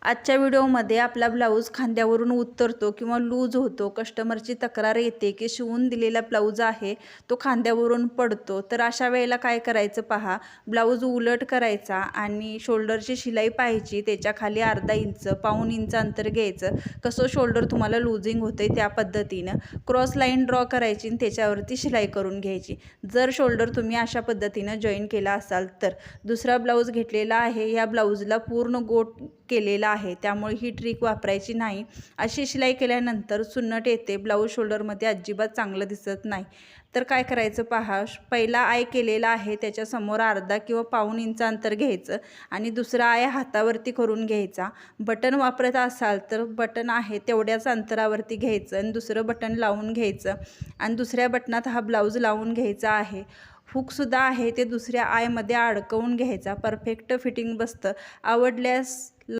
आजच्या व्हिडिओमध्ये आपला ब्लाऊज खांद्यावरून उतरतो किंवा लूज होतो, कस्टमरची तक्रार येते की शिवून दिलेला ब्लाऊज आहे तो खांद्यावरून पडतो। तर अशा वेळेला काय करायचं पहा, ब्लाऊज उलट करायचा आणि शोल्डरची शिलाई पाहायची, त्याच्या खाली अर्धा इंच पाऊण इंच अंतर घ्यायचं। कसं शोल्डर तुम्हाला लूजिंग होते त्या पद्धतीनं क्रॉस लाईन ड्रॉ करायची आणि त्याच्यावरती शिलाई करून घ्यायची। जर शोल्डर तुम्ही अशा पद्धतीनं जॉईन केला असाल तर दुसरा ब्लाऊज घेतलेला आहे, या ब्लाऊजला पूर्ण गोट केलेला आहे, त्यामुळे ही ट्रिक वापरायची नाही। अशी शिलाई केल्यानंतर सुन्नट येते, ब्लाऊज शोल्डरमध्ये अजिबात चांगलं दिसत नाही। तर काय करायचं पहा, पहिला आय केलेला आहे त्याच्यासमोर अर्धा किंवा पाऊण इंच अंतर घ्यायचं आणि दुसरा आय हातावरती करून घ्यायचा। बटन वापरत असाल तर बटन आहे तेवढ्याच अंतरावरती घ्यायचं आणि दुसरं बटन लावून घ्यायचं आणि दुसऱ्या बटनात हा ब्लाऊज लावून घ्यायचा आहे। हुकसुद्धा आहे ते दुसऱ्या आयमध्ये अडकवून घ्यायचा, परफेक्ट फिटिंग बसतं। आवडल्यास